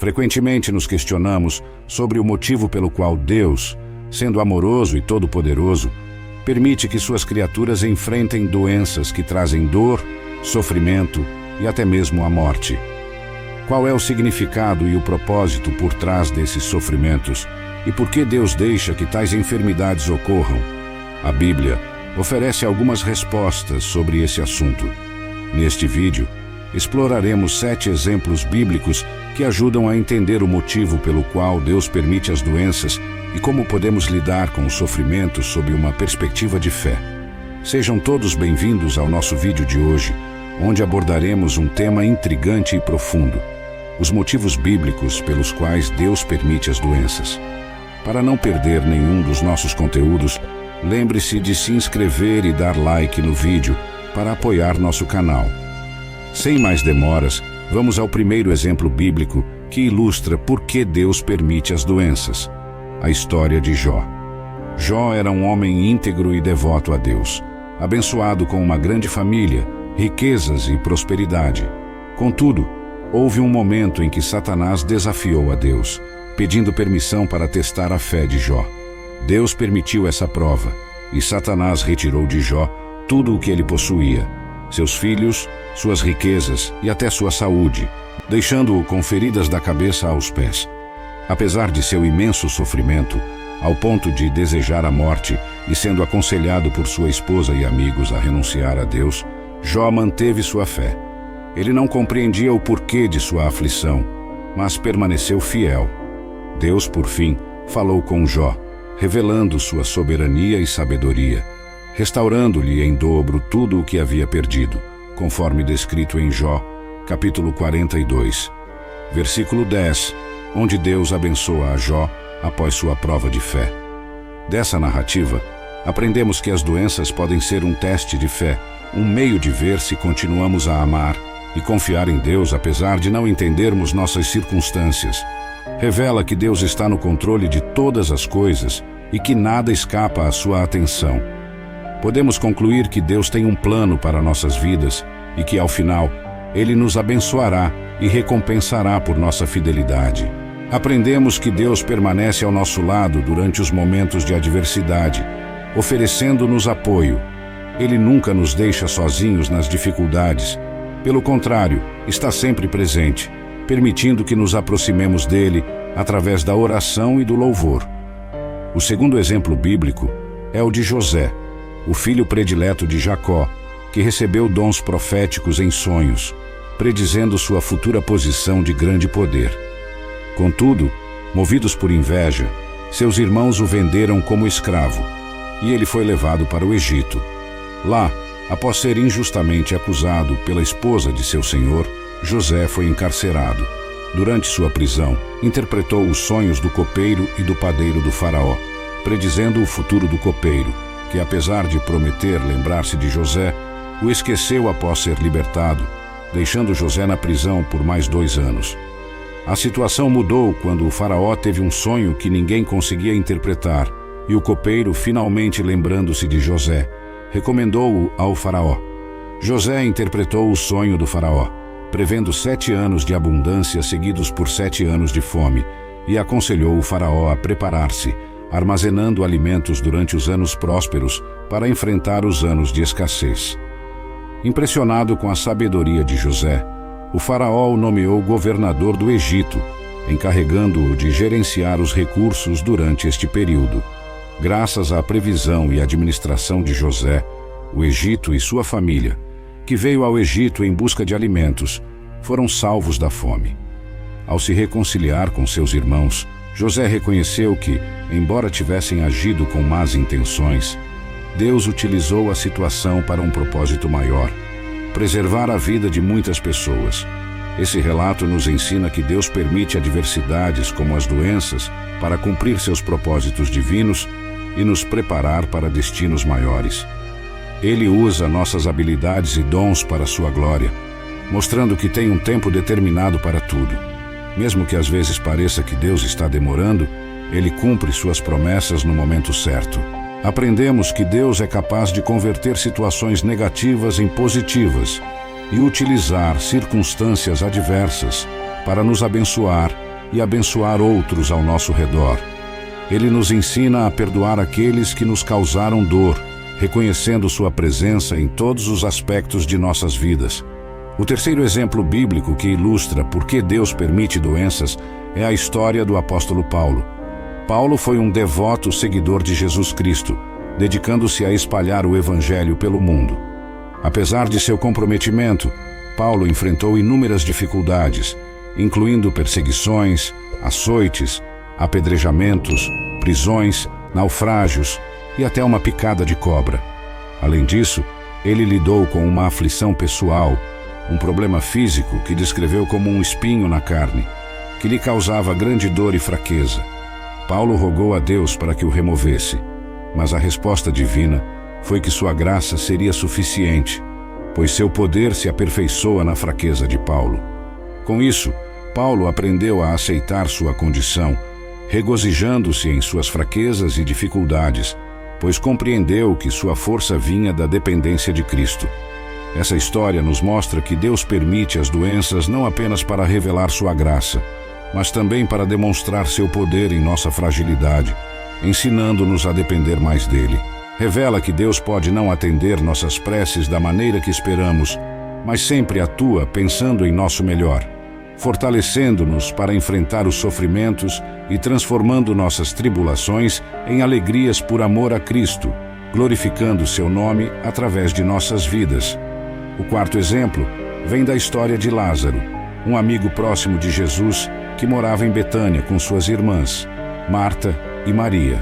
Frequentemente nos questionamos sobre o motivo pelo qual Deus, sendo amoroso e todo-poderoso, permite que suas criaturas enfrentem doenças que trazem dor, sofrimento e até mesmo a morte. Qual é o significado e o propósito por trás desses sofrimentos e por que Deus deixa que tais enfermidades ocorram? A Bíblia oferece algumas respostas sobre esse assunto. Neste vídeo, exploraremos 7 exemplos bíblicos que ajudam a entender o motivo pelo qual Deus permite as doenças e como podemos lidar com o sofrimento sob uma perspectiva de fé. Sejam todos bem-vindos ao nosso vídeo de hoje, onde abordaremos um tema intrigante e profundo: os motivos bíblicos pelos quais Deus permite as doenças. Para não perder nenhum dos nossos conteúdos, lembre-se de se inscrever e dar like no vídeo para apoiar nosso canal. Sem mais demoras, vamos ao primeiro exemplo bíblico que ilustra por que Deus permite as doenças: a história de Jó. Jó era um homem íntegro e devoto a Deus, abençoado com uma grande família, riquezas e prosperidade. Contudo, houve um momento em que Satanás desafiou a Deus, pedindo permissão para testar a fé de Jó. Deus permitiu essa prova, e Satanás retirou de Jó tudo o que ele possuía: seus filhos, suas riquezas e até sua saúde, deixando-o com feridas da cabeça aos pés. Apesar de seu imenso sofrimento, ao ponto de desejar a morte e sendo aconselhado por sua esposa e amigos a renunciar a Deus, Jó manteve sua fé. Ele não compreendia o porquê de sua aflição, mas permaneceu fiel. Deus, por fim, falou com Jó, revelando sua soberania e sabedoria, restaurando-lhe em dobro tudo o que havia perdido, conforme descrito em Jó, capítulo 42, versículo 10, onde Deus abençoa a Jó após sua prova de fé. Dessa narrativa, aprendemos que as doenças podem ser um teste de fé, um meio de ver se continuamos a amar e confiar em Deus apesar de não entendermos nossas circunstâncias. Revela que Deus está no controle de todas as coisas e que nada escapa à sua atenção. Podemos concluir que Deus tem um plano para nossas vidas e que, ao final, Ele nos abençoará e recompensará por nossa fidelidade. Aprendemos que Deus permanece ao nosso lado durante os momentos de adversidade, oferecendo-nos apoio. Ele nunca nos deixa sozinhos nas dificuldades. Pelo contrário, está sempre presente, permitindo que nos aproximemos dele através da oração e do louvor. O segundo exemplo bíblico é o de José, o filho predileto de Jacó, que recebeu dons proféticos em sonhos, predizendo sua futura posição de grande poder. Contudo, movidos por inveja, seus irmãos o venderam como escravo, e ele foi levado para o Egito. Lá, após ser injustamente acusado pela esposa de seu senhor, José foi encarcerado. Durante sua prisão, interpretou os sonhos do copeiro e do padeiro do faraó, predizendo o futuro do copeiro, que, apesar de prometer lembrar-se de José, o esqueceu após ser libertado, deixando José na prisão por mais 2 anos. A situação mudou quando o faraó teve um sonho que ninguém conseguia interpretar, e o copeiro, finalmente lembrando-se de José, recomendou-o ao faraó. José interpretou o sonho do faraó, prevendo 7 anos de abundância seguidos por 7 anos de fome, e aconselhou o faraó a preparar-se, armazenando alimentos durante os anos prósperos para enfrentar os anos de escassez. Impressionado com a sabedoria de José, o faraó o nomeou governador do Egito, encarregando-o de gerenciar os recursos durante este período. Graças à previsão e administração de José, o Egito e sua família, que veio ao Egito em busca de alimentos, foram salvos da fome. Ao se reconciliar com seus irmãos, José reconheceu que, embora tivessem agido com más intenções, Deus utilizou a situação para um propósito maior: preservar a vida de muitas pessoas. Esse relato nos ensina que Deus permite adversidades como as doenças para cumprir seus propósitos divinos e nos preparar para destinos maiores. Ele usa nossas habilidades e dons para sua glória, mostrando que tem um tempo determinado para tudo. Mesmo que às vezes pareça que Deus está demorando, Ele cumpre suas promessas no momento certo. Aprendemos que Deus é capaz de converter situações negativas em positivas e utilizar circunstâncias adversas para nos abençoar e abençoar outros ao nosso redor. Ele nos ensina a perdoar aqueles que nos causaram dor, reconhecendo sua presença em todos os aspectos de nossas vidas. O terceiro exemplo bíblico que ilustra por que Deus permite doenças é a história do apóstolo Paulo. Paulo foi um devoto seguidor de Jesus Cristo, dedicando-se a espalhar o Evangelho pelo mundo. Apesar de seu comprometimento, Paulo enfrentou inúmeras dificuldades, incluindo perseguições, açoites, apedrejamentos, prisões, naufrágios e até uma picada de cobra. Além disso, ele lidou com uma aflição pessoal, um problema físico que descreveu como um espinho na carne, que lhe causava grande dor e fraqueza. Paulo rogou a Deus para que o removesse, mas a resposta divina foi que sua graça seria suficiente, pois seu poder se aperfeiçoa na fraqueza de Paulo. Com isso, Paulo aprendeu a aceitar sua condição, regozijando-se em suas fraquezas e dificuldades, pois compreendeu que sua força vinha da dependência de Cristo. Essa história nos mostra que Deus permite as doenças não apenas para revelar sua graça, mas também para demonstrar seu poder em nossa fragilidade, ensinando-nos a depender mais dele. Revela que Deus pode não atender nossas preces da maneira que esperamos, mas sempre atua pensando em nosso melhor, fortalecendo-nos para enfrentar os sofrimentos e transformando nossas tribulações em alegrias por amor a Cristo, glorificando seu nome através de nossas vidas. O quarto exemplo vem da história de Lázaro, um amigo próximo de Jesus que morava em Betânia com suas irmãs, Marta e Maria.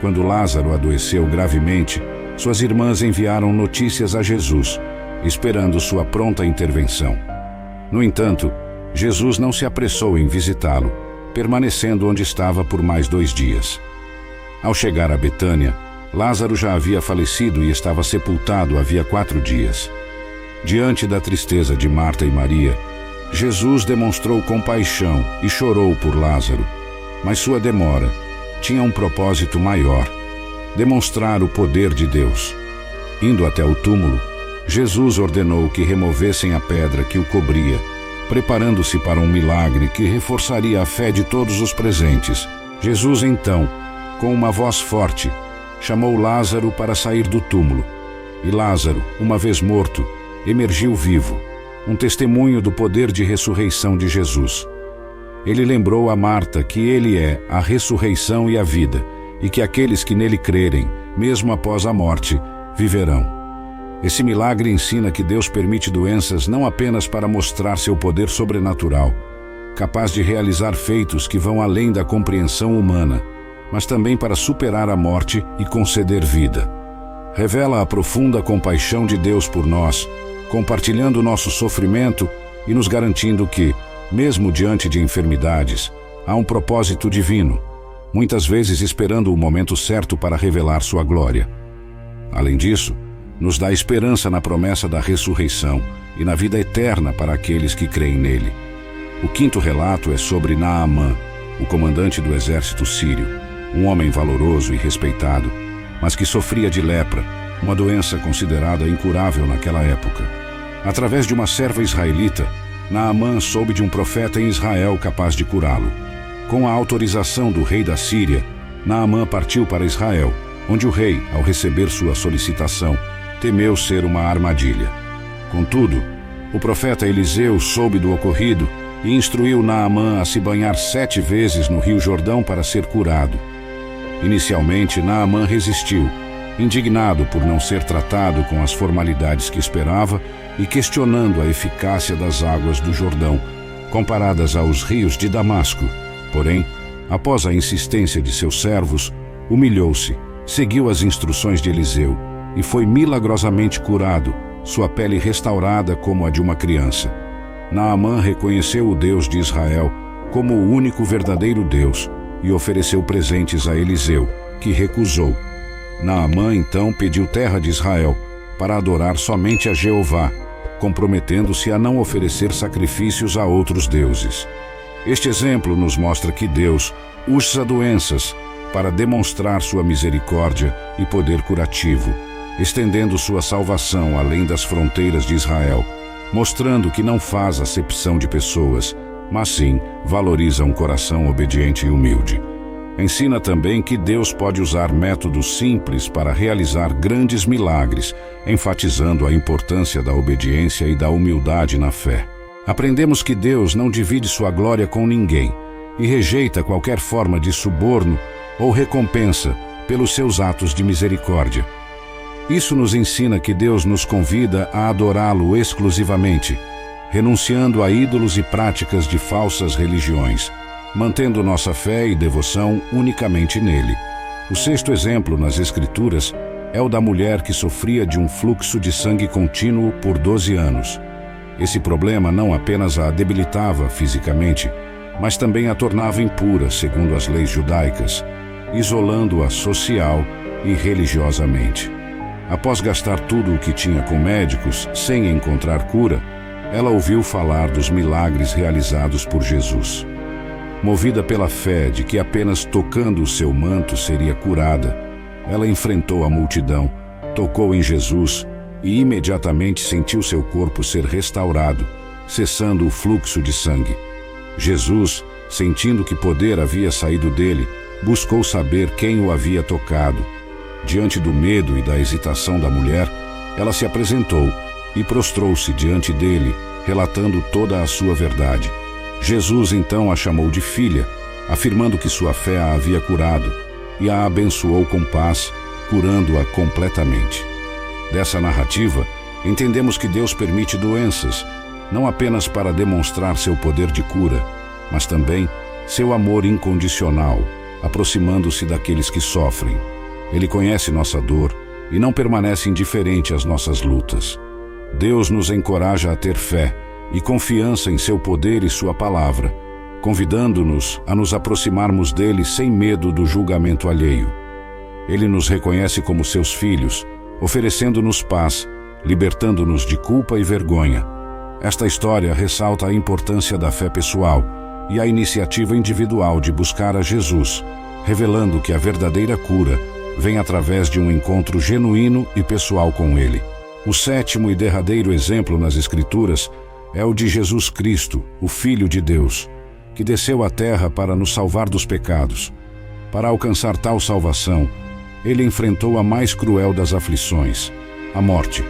Quando Lázaro adoeceu gravemente, suas irmãs enviaram notícias a Jesus, esperando sua pronta intervenção. No entanto, Jesus não se apressou em visitá-lo, permanecendo onde estava por mais 2 dias. Ao chegar a Betânia, Lázaro já havia falecido e estava sepultado havia 4 dias. Diante da tristeza de Marta e Maria, Jesus demonstrou compaixão e chorou por Lázaro, mas sua demora tinha um propósito maior: demonstrar o poder de Deus. Indo até o túmulo, Jesus ordenou que removessem a pedra que o cobria, preparando-se para um milagre que reforçaria a fé de todos os presentes. Jesus então, com uma voz forte, chamou Lázaro para sair do túmulo, e Lázaro, uma vez morto, emergiu vivo, um testemunho do poder de ressurreição de Jesus. Ele lembrou a Marta que ele é a ressurreição e a vida, e que aqueles que nele crerem, mesmo após a morte, viverão. Esse milagre ensina que Deus permite doenças não apenas para mostrar seu poder sobrenatural, capaz de realizar feitos que vão além da compreensão humana, mas também para superar a morte e conceder vida. Revela a profunda compaixão de Deus por nós, compartilhando nosso sofrimento e nos garantindo que, mesmo diante de enfermidades, há um propósito divino, muitas vezes esperando o momento certo para revelar sua glória. Além disso, nos dá esperança na promessa da ressurreição e na vida eterna para aqueles que creem nele. O quinto relato é sobre Naamã, o comandante do exército sírio, um homem valoroso e respeitado, mas que sofria de lepra, uma doença considerada incurável naquela época. Através de uma serva israelita, Naamã soube de um profeta em Israel capaz de curá-lo. Com a autorização do rei da Síria, Naamã partiu para Israel, onde o rei, ao receber sua solicitação, temeu ser uma armadilha. Contudo, o profeta Eliseu soube do ocorrido e instruiu Naamã a se banhar 7 vezes no rio Jordão para ser curado. Inicialmente, Naamã resistiu, indignado por não ser tratado com as formalidades que esperava e questionando a eficácia das águas do Jordão, comparadas aos rios de Damasco. Porém, após a insistência de seus servos, humilhou-se, seguiu as instruções de Eliseu e foi milagrosamente curado, sua pele restaurada como a de uma criança. Naamã reconheceu o Deus de Israel como o único verdadeiro Deus e ofereceu presentes a Eliseu, que recusou. Naamã então pediu terra de Israel para adorar somente a Jeová, comprometendo-se a não oferecer sacrifícios a outros deuses. Este exemplo nos mostra que Deus usa doenças para demonstrar sua misericórdia e poder curativo, estendendo sua salvação além das fronteiras de Israel, mostrando que não faz acepção de pessoas, mas sim valoriza um coração obediente e humilde. Ensina também que Deus pode usar métodos simples para realizar grandes milagres, enfatizando a importância da obediência e da humildade na fé. Aprendemos que Deus não divide sua glória com ninguém e rejeita qualquer forma de suborno ou recompensa pelos seus atos de misericórdia. Isso nos ensina que Deus nos convida a adorá-lo exclusivamente, renunciando a ídolos e práticas de falsas religiões, mantendo nossa fé e devoção unicamente nele. O sexto exemplo nas Escrituras é o da mulher que sofria de um fluxo de sangue contínuo por 12 anos. Esse problema não apenas a debilitava fisicamente, mas também a tornava impura, segundo as leis judaicas, isolando-a social e religiosamente. Após gastar tudo o que tinha com médicos, sem encontrar cura, ela ouviu falar dos milagres realizados por Jesus. Movida pela fé de que apenas tocando o seu manto seria curada, ela enfrentou a multidão, tocou em Jesus e imediatamente sentiu seu corpo ser restaurado, cessando o fluxo de sangue. Jesus, sentindo que poder havia saído dele, buscou saber quem o havia tocado. Diante do medo e da hesitação da mulher, ela se apresentou e prostrou-se diante dele, relatando toda a sua verdade. Jesus então a chamou de filha, afirmando que sua fé a havia curado, e a abençoou com paz, curando-a completamente. Dessa narrativa, entendemos que Deus permite doenças, não apenas para demonstrar seu poder de cura, mas também seu amor incondicional, aproximando-se daqueles que sofrem. Ele conhece nossa dor e não permanece indiferente às nossas lutas. Deus nos encoraja a ter fé e confiança em seu poder e sua palavra, convidando-nos a nos aproximarmos dele sem medo do julgamento alheio. Ele nos reconhece como seus filhos, oferecendo-nos paz, libertando-nos de culpa e vergonha. Esta história ressalta a importância da fé pessoal e a iniciativa individual de buscar a Jesus, revelando que a verdadeira cura vem através de um encontro genuíno e pessoal com Ele. O sétimo e derradeiro exemplo nas Escrituras é o de Jesus Cristo, o Filho de Deus, que desceu à terra para nos salvar dos pecados. Para alcançar tal salvação, Ele enfrentou a mais cruel das aflições, a morte.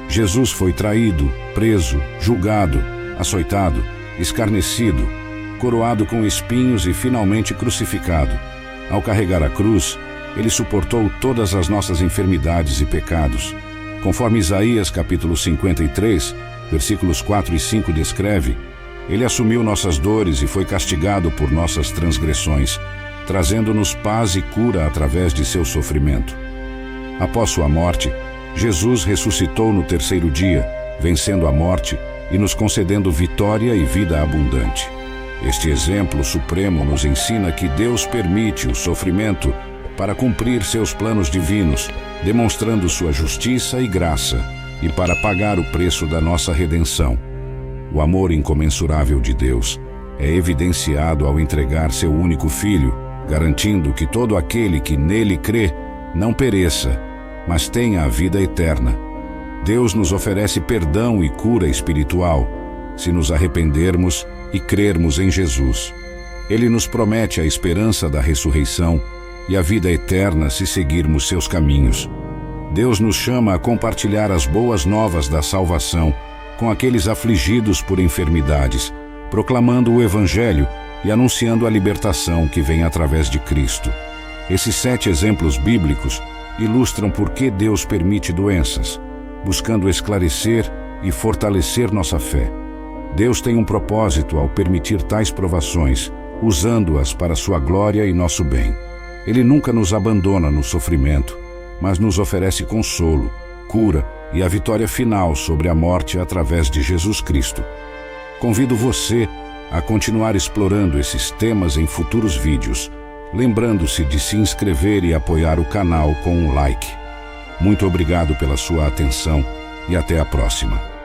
Jesus foi traído, preso, julgado, açoitado, escarnecido, coroado com espinhos e finalmente crucificado. Ao carregar a cruz, Ele suportou todas as nossas enfermidades e pecados. Conforme Isaías capítulo 53, versículos 4 e 5 descreve, Ele assumiu nossas dores e foi castigado por nossas transgressões, trazendo-nos paz e cura através de seu sofrimento. Após sua morte, Jesus ressuscitou no terceiro dia, vencendo a morte e nos concedendo vitória e vida abundante. Este exemplo supremo nos ensina que Deus permite o sofrimento para cumprir seus planos divinos, demonstrando sua justiça e graça, e para pagar o preço da nossa redenção. O amor incomensurável de Deus é evidenciado ao entregar seu único Filho, garantindo que todo aquele que nele crê não pereça, mas tenha a vida eterna. Deus nos oferece perdão e cura espiritual, se nos arrependermos e crermos em Jesus. Ele nos promete a esperança da ressurreição e a vida eterna se seguirmos seus caminhos. Deus nos chama a compartilhar as boas novas da salvação com aqueles afligidos por enfermidades, proclamando o Evangelho e anunciando a libertação que vem através de Cristo. Esses 7 exemplos bíblicos ilustram por que Deus permite doenças, buscando esclarecer e fortalecer nossa fé. Deus tem um propósito ao permitir tais provações, usando-as para sua glória e nosso bem. Ele nunca nos abandona no sofrimento, mas nos oferece consolo, cura e a vitória final sobre a morte através de Jesus Cristo. Convido você a continuar explorando esses temas em futuros vídeos, lembrando-se de se inscrever e apoiar o canal com um like. Muito obrigado pela sua atenção e até a próxima.